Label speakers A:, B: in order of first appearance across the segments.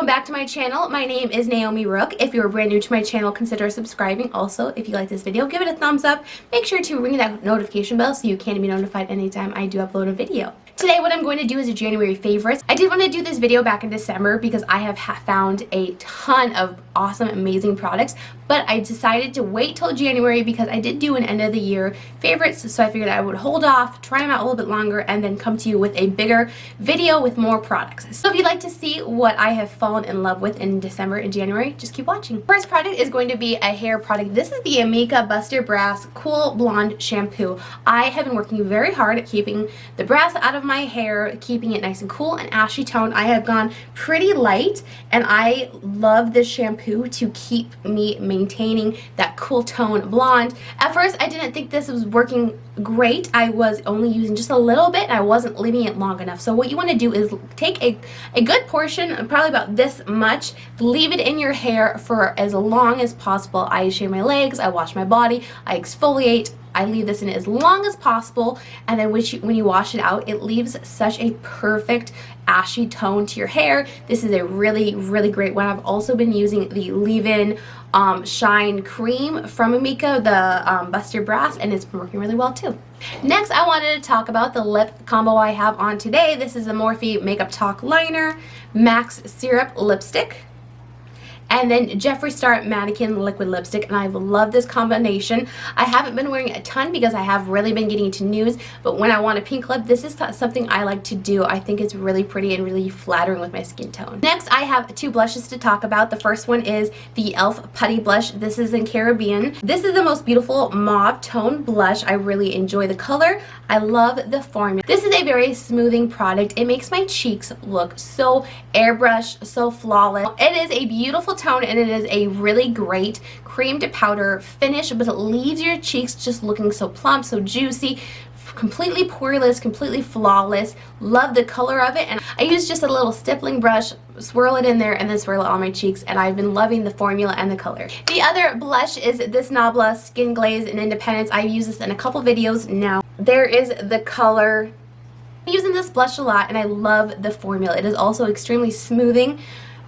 A: welcome back to my channel. My name is Naomi Rook. If you're brand new to my channel, consider subscribing. Also, if you like this video, give it a thumbs up. Make sure to ring that notification bell so you can be notified anytime I do upload a video. Today what I'm going to do is a January favorites. I did want to do this video back in December because I have found a ton of awesome, amazing products, but I decided to wait till January because I did do an end of the year favorites, so I figured I would hold off, try them out a little bit longer, and then come to you with a bigger video with more products. So if you'd like to see what I have fallen in love with in December and January, just keep watching. First product is going to be a hair product. This is the Amika Buster Brass Cool Blonde Shampoo. I have been working very hard at keeping the brass out of my hair, keeping it nice and cool and ashy tone. I have gone pretty light, and I love this shampoo to keep me maintaining that cool tone blonde. At first, I didn't think this was working great. I was only using just a little bit, and I wasn't leaving it long enough. So what you want to do is take a good portion, probably about this much, leave it in your hair for as long as possible. I shave my legs, I wash my body, I exfoliate, I leave this in as long as possible, and then when you wash it out, it leaves such a perfect ashy tone to your hair. This is a really, really great one. I've also been using the leave-in shine cream from Amika, the Buster Brass, and it's been working really well too. Next, I wanted to talk about the lip combo I have on today. This is the Morphe Makeup Talk Liner Max Syrup Lipstick, and then Jeffree Star Mannequin Liquid Lipstick, and I love this combination. I haven't been wearing it a ton because I have really been getting into nudes, but when I want a pink lip, this is something I like to do. I think it's really pretty and really flattering with my skin tone. Next, I have two blushes to talk about. The first one is the e.l.f. Putty Blush. This is in Caribbean. This is the most beautiful mauve tone blush. I really enjoy the color. I love the formula. This is a very smoothing product. It makes my cheeks look so airbrushed, so flawless. It is a beautiful tone, and it is a really great cream to powder finish, but it leaves your cheeks just looking so plump, so juicy, completely poreless, completely flawless. Love the color of it, and I use just a little stippling brush, swirl it in there, and then swirl it on my cheeks, and I've been loving the formula and the color. The other blush is this Nabla Skin Glaze in Independence. I've used this in a couple videos now. There is the color. I'm using this blush a lot, and I love the formula. It is also extremely smoothing,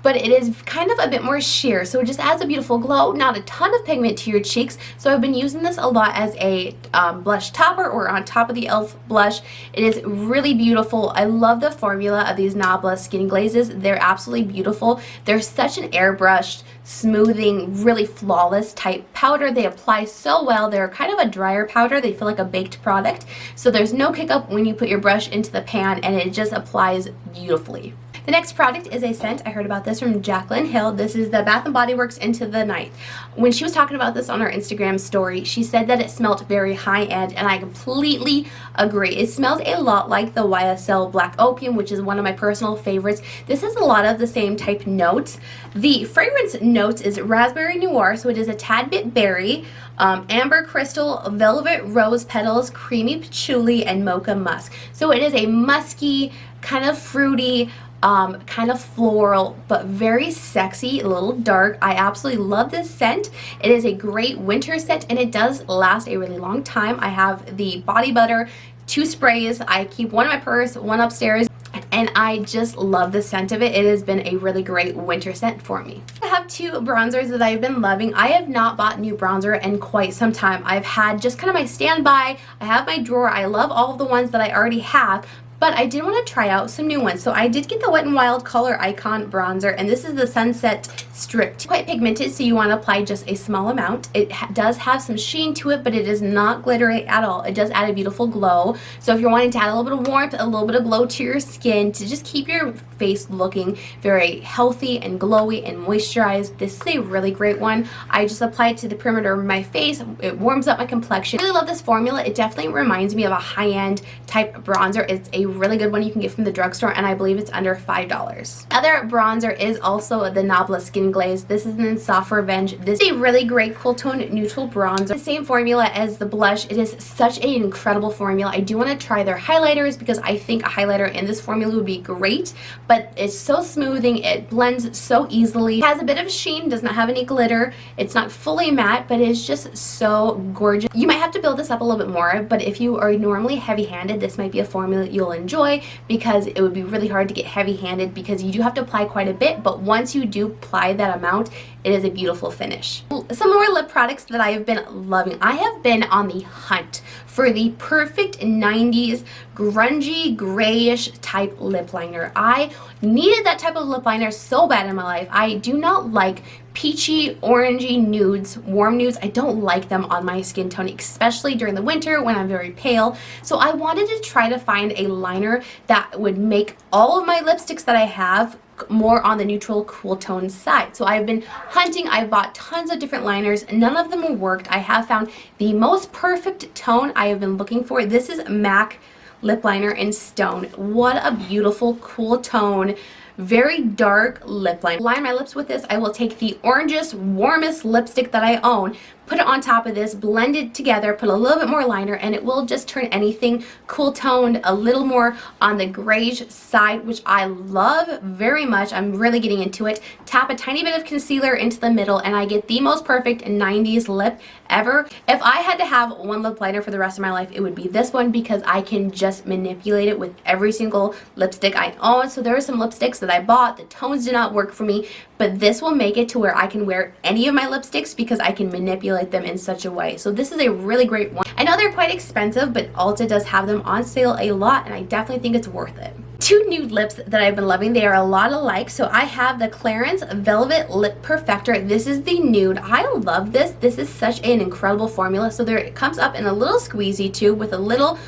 A: but it is kind of a bit more sheer, so it just adds a beautiful glow, not a ton of pigment to your cheeks. So I've been using this a lot as a blush topper or on top of the e.l.f. blush. It is really beautiful. I love the formula of these Nabla Skin Glazes. They're absolutely beautiful. They're such an airbrushed, smoothing, really flawless type powder. They apply so well. They're kind of a drier powder. They feel like a baked product, so there's no kick up when you put your brush into the pan, and it just applies beautifully. The next product is a scent. I heard about this from Jaclyn Hill. This is the Bath & Body Works Into the Night. When she was talking about this on her Instagram story, she said that it smelled very high-end, and I completely agree. It smells a lot like the YSL Black Opium, which is one of my personal favorites. This has a lot of the same type notes. The fragrance notes is Raspberry Noir, so it is a tad bit berry, amber crystal, velvet rose petals, creamy patchouli, and mocha musk. So it is a musky, kind of fruity, kind of floral, but very sexy, a little dark. I absolutely love this scent. It is a great winter scent, and it does last a really long time. I have the body butter, 2 sprays. I keep one in my purse, one upstairs, and I just love the scent of it. It has been a really great winter scent for me. I have 2 bronzers that I've been loving. I have not bought new bronzer in quite some time. I've had just kind of my standby. I have my drawer. I love all of the ones that I already have, but I did want to try out some new ones. So I did get the Wet n Wild Color Icon bronzer, and this is the Sunset Stripped. Quite pigmented, so you want to apply just a small amount. It does have some sheen to it, but it is not glittery at all. It does add a beautiful glow. So if you're wanting to add a little bit of warmth, a little bit of glow to your skin, to just keep your face looking very healthy and glowy and moisturized, this is a really great one. I just apply it to the perimeter of my face. It warms up my complexion. I really love this formula. It definitely reminds me of a high-end type bronzer. It's a really good one you can get from the drugstore, and I believe it's under $5. Other bronzer is also the Nabla Skin Glaze. This is in Soft Revenge. This is a really great cool tone neutral bronzer. The same formula as the blush. It is such an incredible formula. I do want to try their highlighters because I think a highlighter in this formula would be great, but it's so smoothing. It blends so easily. It has a bit of sheen, does not have any glitter. It's not fully matte, but it's just so gorgeous. You might have to build this up a little bit more, but if you are normally heavy-handed, this might be a formula you'll enjoy. enjoy, because it would be really hard to get heavy-handed because you do have to apply quite a bit, but once you do apply that amount, it is a beautiful finish. Some more lip products that I have been loving. I have been on the hunt for the perfect 90s grungy grayish type lip liner. I needed that type of lip liner so bad in my life. I do not like peachy, orangey nudes, warm nudes. I don't like them on my skin tone, especially during the winter when I'm very pale. So I wanted to try to find a liner that would make all of my lipsticks that I have more on the neutral cool tone side. So I've been hunting. I've bought tons of different liners. None of them worked. I have found the most perfect tone I have been looking for. This is MAC lip liner in Stone. What a beautiful cool tone, very dark lip liner. Line my lips with this. I will take the orangest, warmest lipstick that I own, put it on top of this, blend it together, put a little bit more liner, and it will just turn anything cool toned, a little more on the grayish side, which I love very much. I'm really getting into it. Tap a tiny bit of concealer into the middle, and I get the most perfect 90s lip ever. If I had to have one lip liner for the rest of my life, it would be this one, because I can just manipulate it with every single lipstick I own. So there are some lipsticks that I bought, the tones did not work for me, but this will make it to where I can wear any of my lipsticks because I can manipulate them in such a way. So this is a really great one. I know they're quite expensive, but Ulta does have them on sale a lot, and I definitely think it's worth it. Two nude lips that I've been loving. They are a lot alike. So I have the Clarins Velvet Lip Perfector. This is the nude. I love this. This is such an incredible formula. So there, it comes up in a little squeezy tube with a little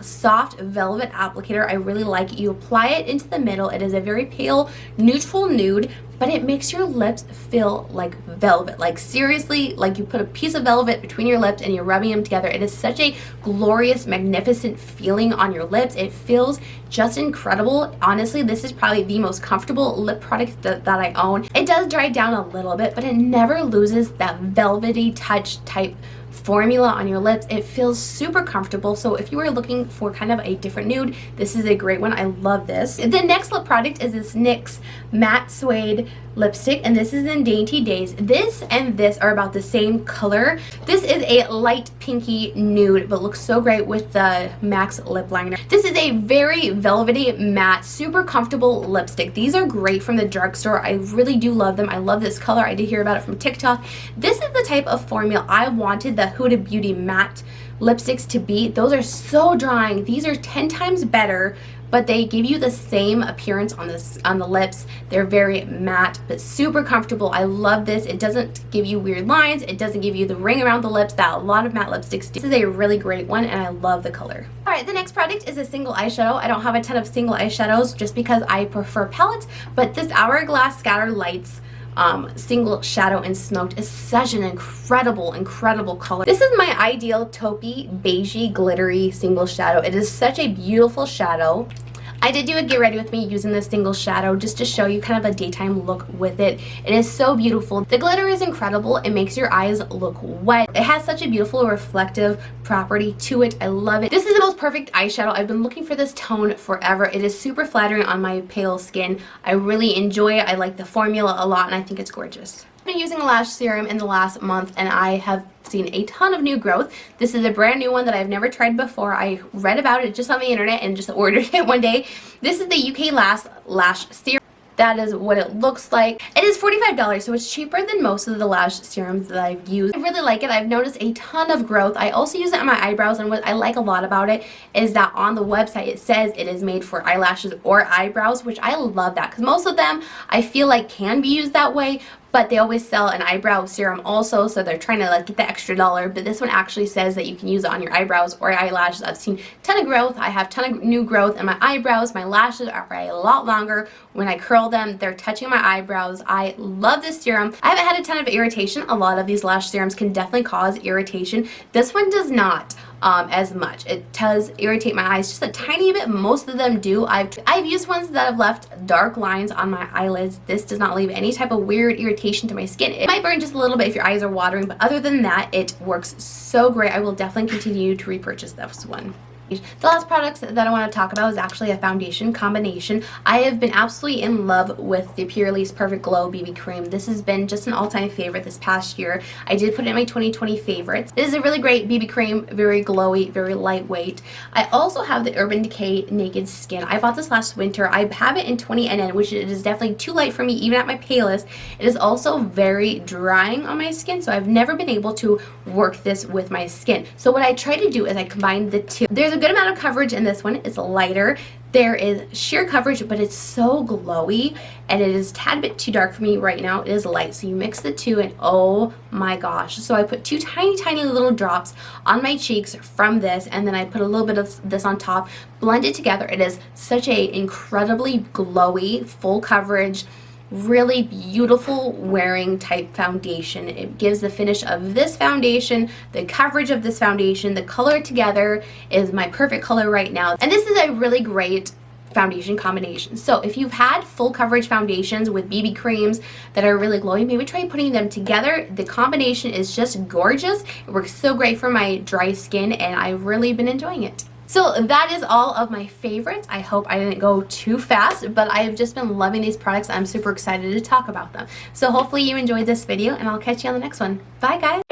A: soft velvet applicator. I really like it. You apply it into the middle. It is a very pale neutral nude, but it makes your lips feel like velvet. Like seriously, like you put a piece of velvet between your lips and you're rubbing them together. It is such a glorious, magnificent feeling on your lips. It feels just incredible. Honestly, this is probably the most comfortable lip product that I own. It does dry down a little bit, but it never loses that velvety touch type formula on your lips. It feels super comfortable. So if you are looking for kind of a different nude, this is a great one. I love this. The next lip product is this NYX Matte Suede lipstick, and this is in Dainty Daze. This and this are about the same color. This is a light pinky nude, but looks so great with the MAC's lip liner. This is a very velvety matte, super comfortable lipstick. These are great from the drugstore. I really do love them. I love this color. I did hear about it from TikTok. This is the type of formula I wanted the Huda Beauty matte lipsticks to be. Those are so drying. These are 10 times better, but they give you the same appearance on the lips. They're very matte, but super comfortable. I love this. It doesn't give you weird lines. It doesn't give you the ring around the lips that a lot of matte lipsticks do. This is a really great one, and I love the color. All right, the next product is a single eyeshadow. I don't have a ton of single eyeshadows just because I prefer palettes, but this Hourglass Scatter Lights single shadow in Smoked is such an incredible color. This is my ideal taupey, beigey, glittery single shadow. It is such a beautiful shadow. I did do a get ready with me using this single shadow just to show you kind of a daytime look with it. It is so beautiful. The glitter is incredible. It makes your eyes look wet. It has such a beautiful reflective property to it. I love it. This is the most perfect eyeshadow. I've been looking for this tone forever. It is super flattering on my pale skin. I really enjoy it. I like the formula a lot, and I think it's gorgeous. I've been using a lash serum in the last month, and I have seen a ton of new growth. This is a brand new one that I've never tried before. I read about it just on the internet and just ordered it one day. This is the UK Lash Serum. That is what it looks like. It is $45, so it's cheaper than most of the lash serums that I've used. I really like it. I've noticed a ton of growth. I also use it on my eyebrows, and what I like a lot about it is that on the website it says it is made for eyelashes or eyebrows, which I love that, because most of them I feel like can be used that way, but they always sell an eyebrow serum also, so they're trying to like get the extra dollar. But this one actually says that you can use it on your eyebrows or eyelashes. I've seen a ton of growth. I have a ton of new growth in my eyebrows. My lashes are a lot longer. When I curl them, they're touching my eyebrows. I love this serum. I haven't had a ton of irritation. A lot of these lash serums can definitely cause irritation. This one does not. As much. It does irritate my eyes just a tiny bit. Most of them do. I've used ones that have left dark lines on my eyelids. This does not leave any type of weird irritation to my skin. It might burn just a little bit if your eyes are watering, but other than that, it works so great. I will definitely continue to repurchase this one. The last product that I want to talk about is actually a foundation combination. I have been absolutely in love with the Purliss Perfect Glow BB Cream. This has been just an all-time favorite this past year. I did put it in my 2020 favorites. It is a really great BB cream, very glowy, very lightweight. I also have the Urban Decay Naked Skin. I bought this last winter. I have it in 20 NN, which it is definitely too light for me even at my palest. It is also very drying on my skin, so I've never been able to work this with my skin. So what I try to do is I combine the two. There's a good amount of coverage in this one. It's lighter. There is sheer coverage, but it's so glowy, and it is a tad bit too dark for me right now. It is light, so you mix the two, and oh my gosh. So I put two tiny little drops on my cheeks from this, and then I put a little bit of this on top, blend it together. It is such a incredibly glowy, full coverage, really beautiful wearing type foundation. It gives the finish of this foundation, the coverage of this foundation, the color together is my perfect color right now. And this is a really great foundation combination. So if you've had full coverage foundations with BB creams that are really glowy, maybe try putting them together. The combination is just gorgeous. It works so great for my dry skin, and I've really been enjoying it. So that is all of my favorites. I hope I didn't go too fast, but I have just been loving these products. I'm super excited to talk about them. So hopefully you enjoyed this video, and I'll catch you on the next one. Bye guys!